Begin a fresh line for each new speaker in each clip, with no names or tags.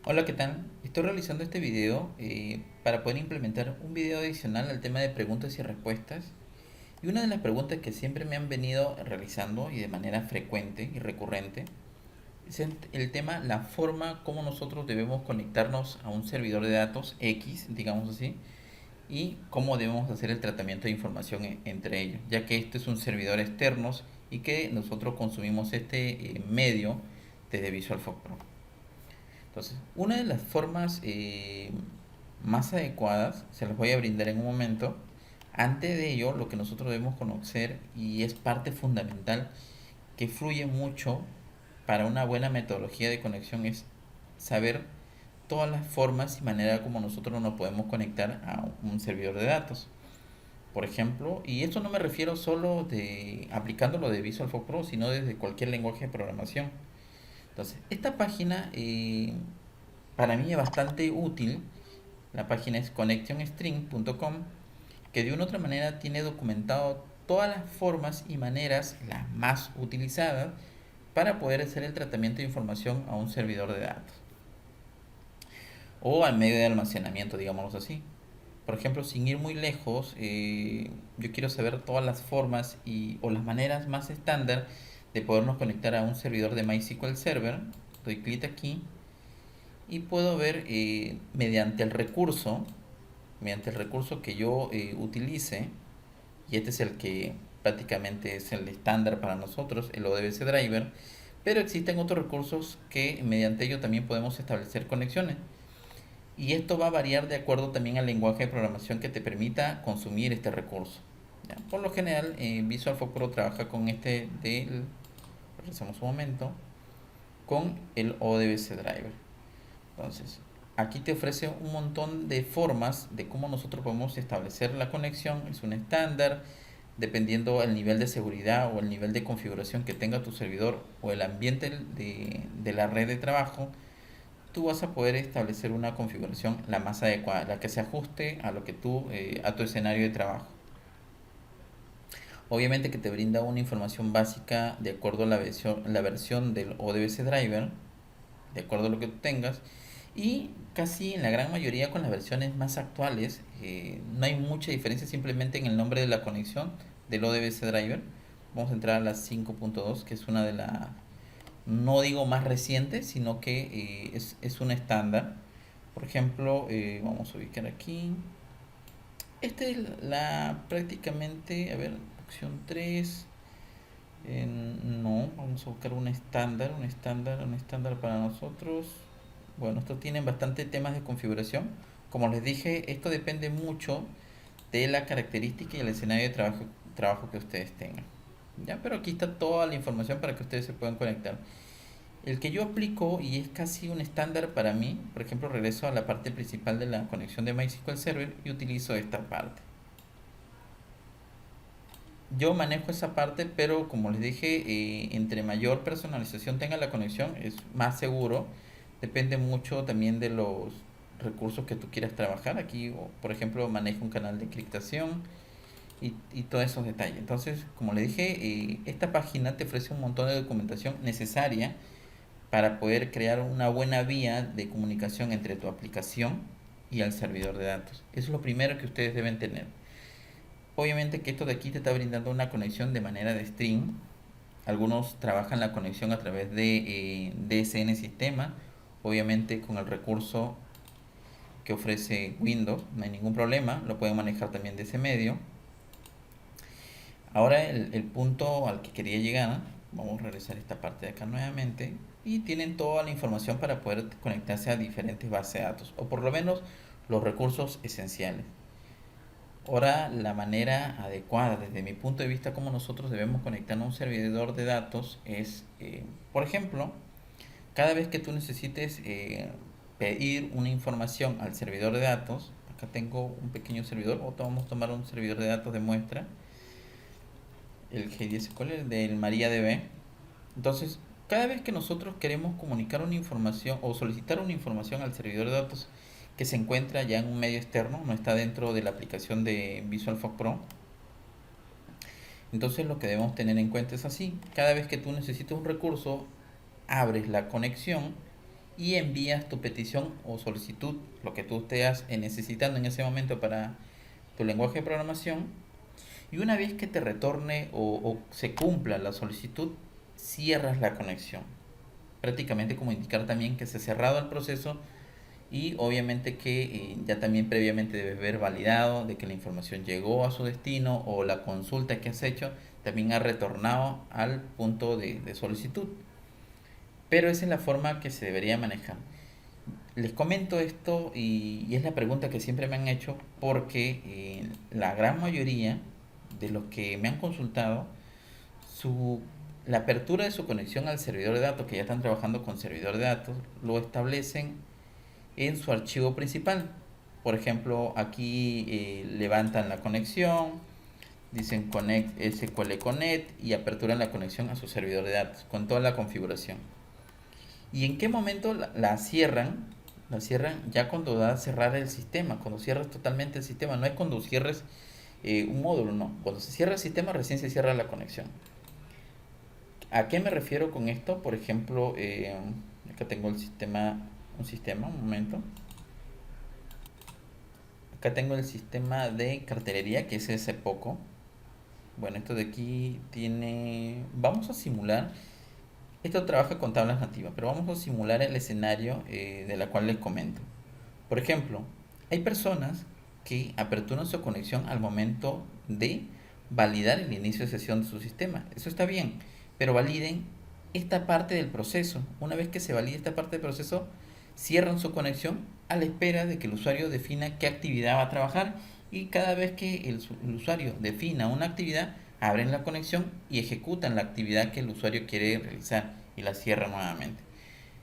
Hola, ¿qué tal? Estoy realizando este video para poder implementar un video adicional al tema de preguntas y respuestas. Y una de las preguntas que siempre me han venido realizando y de manera frecuente y recurrente es el tema, la forma como nosotros debemos conectarnos a un servidor de datos X, digamos así, y cómo debemos hacer el tratamiento de información entre ellos, ya que este es un servidor externo y que nosotros consumimos este medio desde Visual Force Pro. Entonces, una de las formas más adecuadas, se las voy a brindar en un momento. Antes de ello, lo que nosotros debemos conocer y es parte fundamental que fluye mucho para una buena metodología de conexión es saber todas las formas y maneras como nosotros nos podemos conectar a un servidor de datos. Por ejemplo, y esto no me refiero solo de aplicándolo de Visual Force Pro, sino desde cualquier lenguaje de programación. Entonces, esta página para mí es bastante útil. La página es connectionstring.com, que de una u otra manera tiene documentado todas las formas y maneras, las más utilizadas, para poder hacer el tratamiento de información a un servidor de datos o al medio de almacenamiento, digámoslo así. Por ejemplo, sin ir muy lejos, yo quiero saber todas las formas o las maneras más estándar de podernos conectar a un servidor de MySQL Server. Doy clic aquí y puedo ver mediante el recurso que yo utilice, y este es el que prácticamente es el estándar para nosotros, el ODBC Driver, pero existen otros recursos que mediante ello también podemos establecer conexiones. Y esto va a variar de acuerdo también al lenguaje de programación que te permita consumir este recurso. ¿Ya? Por lo general, Visual Force Pro trabaja con regresamos un momento, con el ODBC Driver. Entonces, aquí te ofrece un montón de formas de cómo nosotros podemos establecer la conexión. Es un estándar, dependiendo del nivel de seguridad o el nivel de configuración que tenga tu servidor o el ambiente de la red de trabajo. Tú vas a poder establecer una configuración la más adecuada, la que se ajuste a lo que a tu escenario de trabajo. Obviamente que te brinda una información básica de acuerdo a la versión del ODBC Driver, de acuerdo a lo que tú tengas, y casi en la gran mayoría con las versiones más actuales no hay mucha diferencia, simplemente en el nombre de la conexión del ODBC Driver. Vamos a entrar a la 5.2, que es una de las, no digo más reciente, sino que es un estándar. Por ejemplo, vamos a ubicar aquí. Esta es la prácticamente, a ver, opción 3. No, vamos a buscar un estándar para nosotros. Bueno, estos tienen bastante temas de configuración. Como les dije, esto depende mucho de la característica y el escenario de trabajo que ustedes tengan. ¿Ya? Pero aquí está toda la información para que ustedes se puedan conectar. El que yo aplico y es casi un estándar para mí, por ejemplo, regreso a la parte principal de la conexión de MySQL Server y utilizo esta parte. Yo manejo esa parte, pero como les dije, entre mayor personalización tenga la conexión, es más seguro. Depende mucho también de los recursos que tú quieras trabajar. Aquí, por ejemplo, manejo un canal de encriptación y todos esos detalles. Entonces, como les dije, esta página te ofrece un montón de documentación necesaria para poder crear una buena vía de comunicación entre tu aplicación y el servidor de datos. Eso es lo primero que ustedes deben tener. Obviamente que esto de aquí te está brindando una conexión de manera de string. Algunos trabajan la conexión a través de DSN sistema, obviamente con el recurso que ofrece Windows, no hay ningún problema, lo pueden manejar también de ese medio. Ahora el punto al que quería llegar, vamos a regresar a esta parte de acá nuevamente, y tienen toda la información para poder conectarse a diferentes bases de datos, o por lo menos los recursos esenciales. Ahora, la manera adecuada desde mi punto de vista como nosotros debemos conectarnos a un servidor de datos es, por ejemplo, cada vez que tú necesites pedir una información al servidor de datos, acá tengo un pequeño servidor, o vamos a tomar un servidor de datos de muestra, el GDSQL, el del MariaDB. Entonces, cada vez que nosotros queremos comunicar una información o solicitar una información al servidor de datos, que se encuentra ya en un medio externo, no está dentro de la aplicación de Visual Force Pro. Entonces lo que debemos tener en cuenta es así: cada vez que tú necesitas un recurso, abres la conexión y envías tu petición o solicitud, lo que tú estés necesitando en ese momento para tu lenguaje de programación. Y una vez que te retorne o se cumpla la solicitud, cierras la conexión. Prácticamente como indicar también que se ha cerrado el proceso, y obviamente que ya también previamente debes ver validado de que la información llegó a su destino, o la consulta que has hecho también ha retornado al punto de solicitud. Pero esa es la forma que se debería manejar. Les comento esto y es la pregunta que siempre me han hecho, porque la gran mayoría de los que me han consultado, su, la apertura de su conexión al servidor de datos, que ya están trabajando con servidor de datos, lo establecen en su archivo principal. Por ejemplo, aquí levantan la conexión, dicen Connect SQL Connect y aperturan la conexión a su servidor de datos con toda la configuración. ¿Y en qué momento la cierran? La cierran ya cuando da a cerrar el sistema, cuando cierras totalmente el sistema. No es cuando cierres un módulo, no. Cuando se cierra el sistema, recién se cierra la conexión. ¿A qué me refiero con esto? Por ejemplo, acá tengo un momento. Acá tengo el sistema de cartelería, que es ese poco. Bueno, esto de aquí tiene... Vamos a simular. Esto trabaja con tablas nativas, pero vamos a simular el escenario de la cual les comento. Por ejemplo, hay personas que aperturan su conexión al momento de validar el inicio de sesión de su sistema. Eso está bien, pero validen esta parte del proceso. Una vez que se valide esta parte del proceso, cierran su conexión a la espera de que el usuario defina qué actividad va a trabajar, y cada vez que el usuario defina una actividad, abren la conexión y ejecutan la actividad que el usuario quiere realizar y la cierran nuevamente.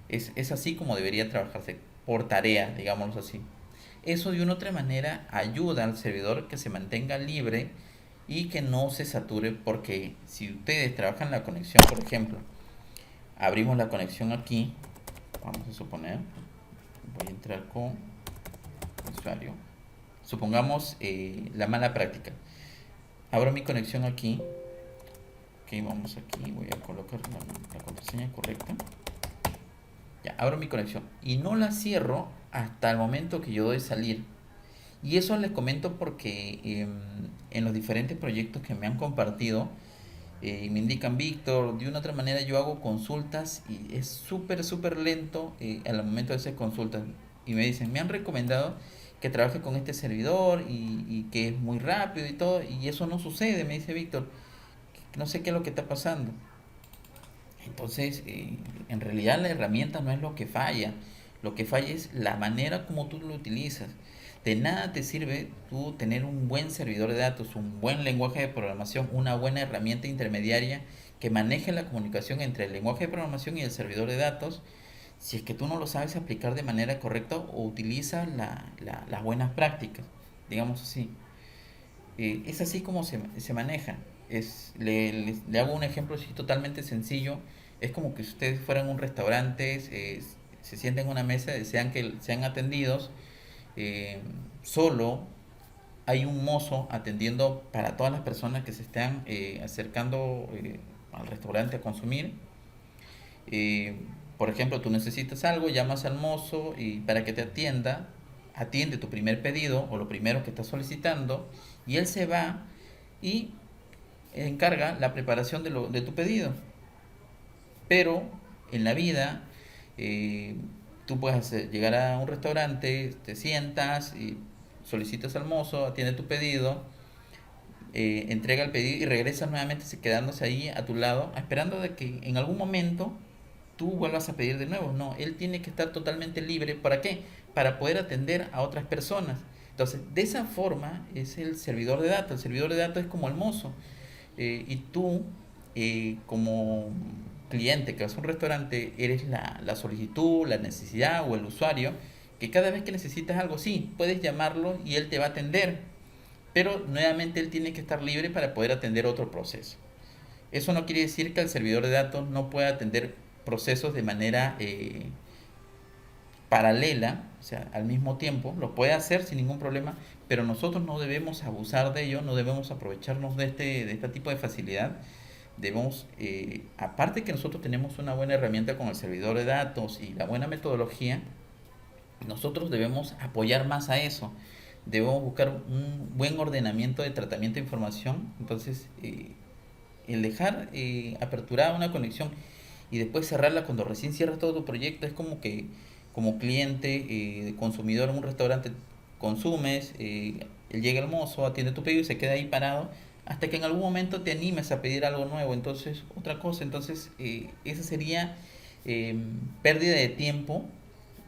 Es así como debería trabajarse, por tarea, digámoslo así. Eso de una u otra manera ayuda al servidor que se mantenga libre y que no se sature, porque si ustedes trabajan la conexión, por ejemplo, abrimos la conexión aquí, vamos a suponer, voy a entrar con usuario, supongamos la mala práctica, abro mi conexión aquí, ok, vamos aquí, voy a colocar la contraseña correcta. Ya, abro mi conexión y no la cierro hasta el momento que yo doy salir. Y eso les comento porque en los diferentes proyectos que me han compartido, me indican: Víctor, de una otra manera yo hago consultas y es súper lento al momento de hacer consultas. Y me dicen, me han recomendado que trabaje con este servidor y que es muy rápido y todo. Y eso no sucede, me dice Víctor. No sé qué es lo que está pasando. Entonces, en realidad la herramienta no es lo que falla. Lo que falla es la manera como tú lo utilizas. De nada te sirve tú tener un buen servidor de datos, un buen lenguaje de programación, una buena herramienta intermediaria que maneje la comunicación entre el lenguaje de programación y el servidor de datos, si es que tú no lo sabes aplicar de manera correcta o utilizas las buenas prácticas, digamos así. Es así como se maneja. Le hago un ejemplo así totalmente sencillo. Es como que si ustedes fueran a un restaurante, se sienten en una mesa, desean que sean atendidos. eh, Solo hay un mozo atendiendo para todas las personas que se están acercando al restaurante a consumir. Eh, por ejemplo, tú necesitas algo, llamas al mozo y para que te atienda, atiende tu primer pedido o lo primero que estás solicitando, y él se va y encarga la preparación de tu pedido. Pero en la vida, eh, tú puedes llegar a un restaurante, te sientas y solicitas al mozo, atiende tu pedido, entrega el pedido y regresas nuevamente quedándose ahí a tu lado, esperando de que en algún momento tú vuelvas a pedir de nuevo. No, él tiene que estar totalmente libre. ¿Para qué? Para poder atender a otras personas. Entonces, de esa forma es el servidor de datos. El servidor de datos es como el mozo. Y tú, como cliente que vas a un restaurante, eres la solicitud, la necesidad o el usuario, que cada vez que necesitas algo, sí, puedes llamarlo y él te va a atender, pero nuevamente él tiene que estar libre para poder atender otro proceso. Eso no quiere decir que el servidor de datos no pueda atender procesos de manera paralela, o sea, al mismo tiempo, lo puede hacer sin ningún problema, pero nosotros no debemos abusar de ello, no debemos aprovecharnos de este tipo de facilidad. Debemos, aparte que nosotros tenemos una buena herramienta con el servidor de datos y la buena metodología, nosotros debemos apoyar más a eso. Debemos buscar un buen ordenamiento de tratamiento de información. Entonces, el dejar aperturada una conexión y después cerrarla cuando recién cierras todo tu proyecto es como que como cliente, consumidor en un restaurante, consumes, llega el mozo, atiende tu pedido y se queda ahí parado hasta que en algún momento te animes a pedir algo nuevo, entonces otra cosa, entonces esa sería eh, pérdida de tiempo.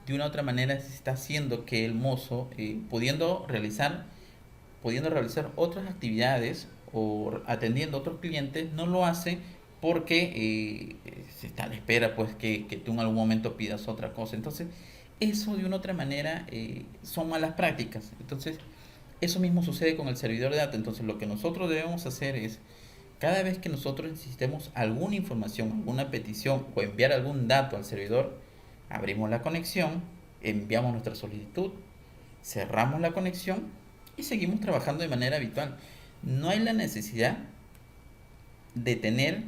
De una u otra manera se está haciendo que el mozo, pudiendo realizar otras actividades o atendiendo a otros clientes, no lo hace porque se está a la espera pues que tú en algún momento pidas otra cosa. Entonces, eso de una u otra manera son malas prácticas. Entonces, eso mismo sucede con el servidor de datos. Entonces, lo que nosotros debemos hacer es, cada vez que nosotros necesitemos alguna información, alguna petición o enviar algún dato al servidor, abrimos la conexión, enviamos nuestra solicitud, cerramos la conexión y seguimos trabajando de manera habitual. No hay la necesidad de tener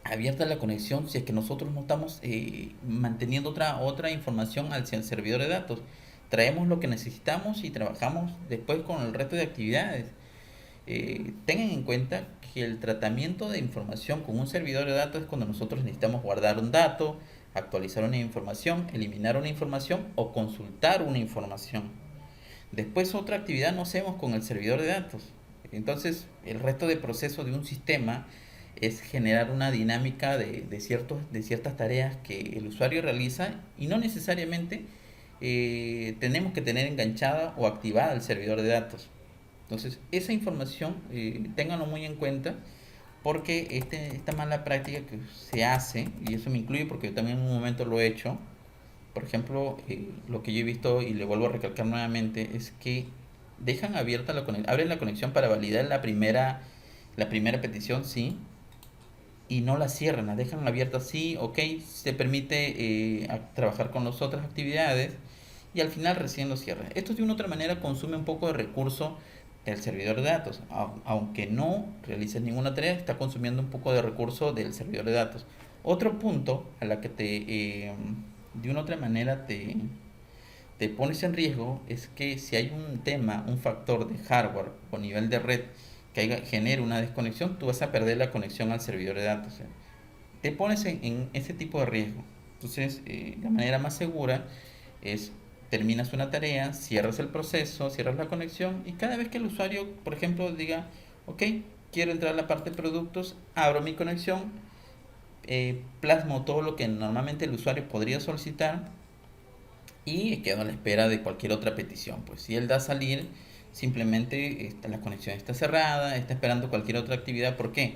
abierta la conexión si es que nosotros no estamos manteniendo otra información hacia el servidor de datos. Traemos lo que necesitamos y trabajamos después con el resto de actividades. Tengan en cuenta que el tratamiento de información con un servidor de datos es cuando nosotros necesitamos guardar un dato, actualizar una información, eliminar una información o consultar una información. Después otra actividad no hacemos con el servidor de datos. Entonces el resto de procesos de un sistema es generar una dinámica de ciertas tareas que el usuario realiza y no necesariamente tenemos que tener enganchada o activada el servidor de datos. Entonces esa información ténganlo muy en cuenta porque esta mala práctica que se hace, y eso me incluye porque yo también en un momento lo he hecho, por ejemplo, lo que yo he visto y le vuelvo a recalcar nuevamente es que dejan abierta abren la conexión para validar la primera petición, sí, y no la cierran, la dejan abierta, sí, ok, se permite trabajar con las otras actividades y al final recién lo cierran. Esto de una u otra manera consume un poco de recurso del servidor de datos, aunque no realices ninguna tarea, está consumiendo un poco de recurso del servidor de datos. Otro punto a la que de una u otra manera te pones en riesgo es que si hay un tema, un factor de hardware o nivel de red genere una desconexión, tú vas a perder la conexión al servidor de datos. ¿Eh? Te pones en ese tipo de riesgo. Entonces, la manera más segura es terminas una tarea, cierras el proceso, cierras la conexión y cada vez que el usuario, por ejemplo, diga, ok, quiero entrar a la parte de productos, abro mi conexión, plasmo todo lo que normalmente el usuario podría solicitar y quedo a la espera de cualquier otra petición. Pues si él da a salir, simplemente la conexión está cerrada, está esperando cualquier otra actividad. ¿Por qué?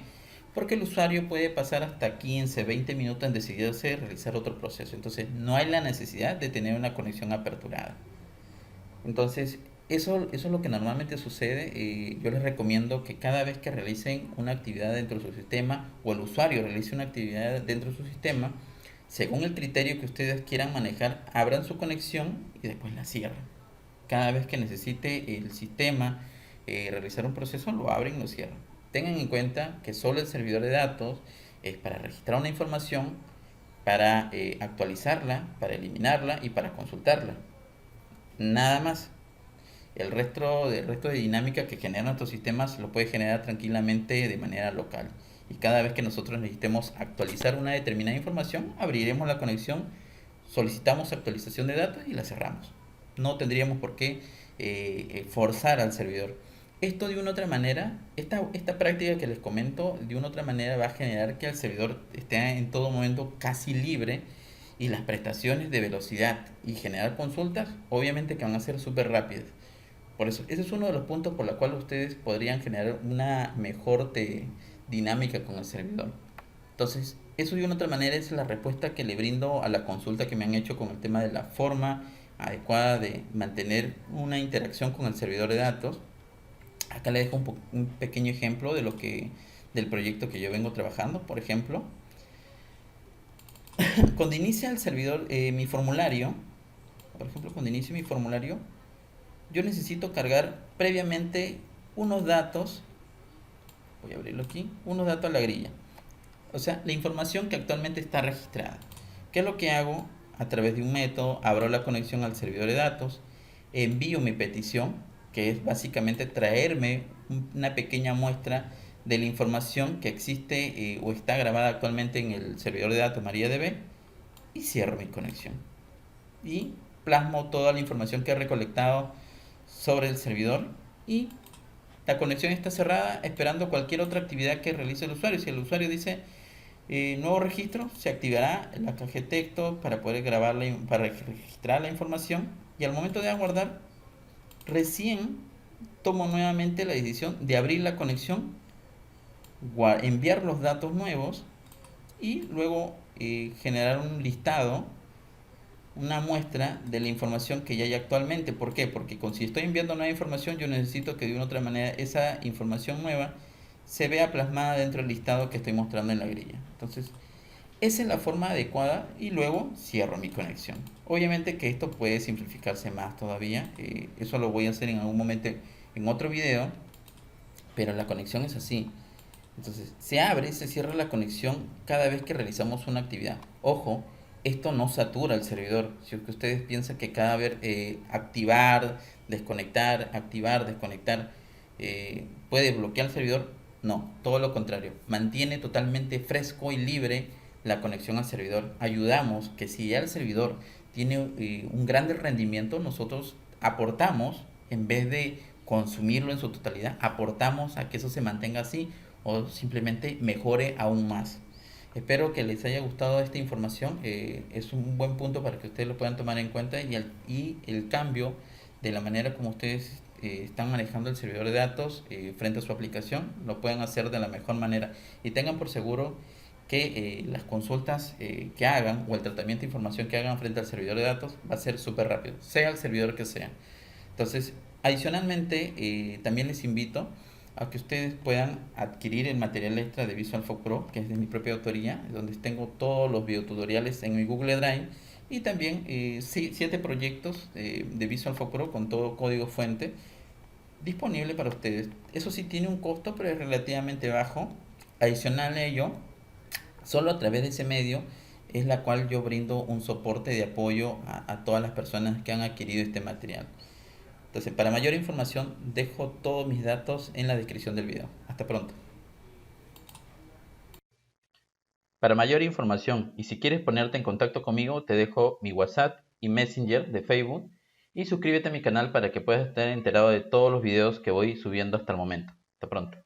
Porque el usuario puede pasar hasta 15, 20 minutos en decidirse realizar otro proceso. Entonces no hay la necesidad de tener una conexión aperturada. Entonces eso es lo que normalmente sucede. Yo les recomiendo que cada vez que realicen una actividad dentro de su sistema o el usuario realice una actividad dentro de su sistema, según el criterio que ustedes quieran manejar, abran su conexión y después la cierran. Cada vez que necesite el sistema realizar un proceso, lo abren y lo cierran. Tengan en cuenta que solo el servidor de datos es para registrar una información, para actualizarla, para eliminarla y para consultarla. Nada más. El resto de dinámica que generan nuestros sistemas lo puede generar tranquilamente de manera local. Y cada vez que nosotros necesitemos actualizar una determinada información, abriremos la conexión, solicitamos actualización de datos y la cerramos. No tendríamos por qué forzar al servidor. Esto de una u otra manera, esta práctica que les comento, de una u otra manera va a generar que el servidor esté en todo momento casi libre y las prestaciones de velocidad y generar consultas, obviamente que van a ser súper rápidas. Por eso, ese es uno de los puntos por los cuales ustedes podrían generar una mejor dinámica con el servidor. Entonces, eso de una otra manera es la respuesta que le brindo a la consulta que me han hecho con el tema de la forma adecuada de mantener una interacción con el servidor de datos. Acá le dejo un pequeño ejemplo del proyecto que yo vengo trabajando. Por ejemplo, cuando inicia el servidor mi formulario, por ejemplo, cuando inicio mi formulario, yo necesito cargar previamente unos datos, voy a abrirlo aquí, unos datos a la grilla. O sea, la información que actualmente está registrada. ¿Qué es lo que hago? A través de un método, abro la conexión al servidor de datos, envío mi petición, que es básicamente traerme una pequeña muestra de la información que existe o está grabada actualmente en el servidor de datos MariaDB, y cierro mi conexión. Y plasmo toda la información que he recolectado sobre el servidor, y la conexión está cerrada esperando cualquier otra actividad que realice el usuario. Si el usuario dice nuevo registro, se activará la caja de texto para poder para registrar la información, y al momento de aguardar, recién tomo nuevamente la decisión de abrir la conexión, enviar los datos nuevos y luego generar un listado, una muestra de la información que ya hay actualmente. ¿Por qué? Porque si estoy enviando nueva información, yo necesito que de una u otra manera esa información nueva se vea plasmada dentro del listado que estoy mostrando en la grilla. Entonces, esa es la forma adecuada, y luego cierro mi conexión. Obviamente que esto puede simplificarse más todavía. Eso lo voy a hacer en algún momento en otro video, pero la conexión es así. Entonces, se abre y se cierra la conexión cada vez que realizamos una actividad. Ojo, esto no satura el servidor. Si es que ustedes piensan que cada vez activar, desconectar, puede bloquear el servidor, no, todo lo contrario. Mantiene totalmente fresco y libre la conexión al servidor. Ayudamos que si ya el servidor tiene un gran rendimiento, nosotros aportamos, en vez de consumirlo en su totalidad, aportamos a que eso se mantenga así o simplemente mejore aún más. Espero que les haya gustado esta información. Es un buen punto para que ustedes lo puedan tomar en cuenta, y el cambio de la manera como ustedes están manejando el servidor de datos frente a su aplicación lo pueden hacer de la mejor manera, y tengan por seguro que las consultas que hagan o el tratamiento de información que hagan frente al servidor de datos va a ser súper rápido, sea el servidor que sea. Entonces, adicionalmente, también les invito a que ustedes puedan adquirir el material extra de VisualFox Pro, que es de mi propia autoría, donde tengo todos los videotutoriales en mi Google Drive, y también 7 proyectos de VisualFox Pro con todo código fuente disponible para ustedes. Eso sí tiene un costo, pero es relativamente bajo. Adicional a ello, solo a través de ese medio es la cual yo brindo un soporte de apoyo a todas las personas que han adquirido este material. Entonces, para mayor información, dejo todos mis datos en la descripción del video. Hasta pronto. Para mayor información y si quieres ponerte en contacto conmigo, te dejo mi WhatsApp y Messenger de Facebook, y suscríbete a mi canal para que puedas estar enterado de todos los videos que voy subiendo hasta el momento. Hasta pronto.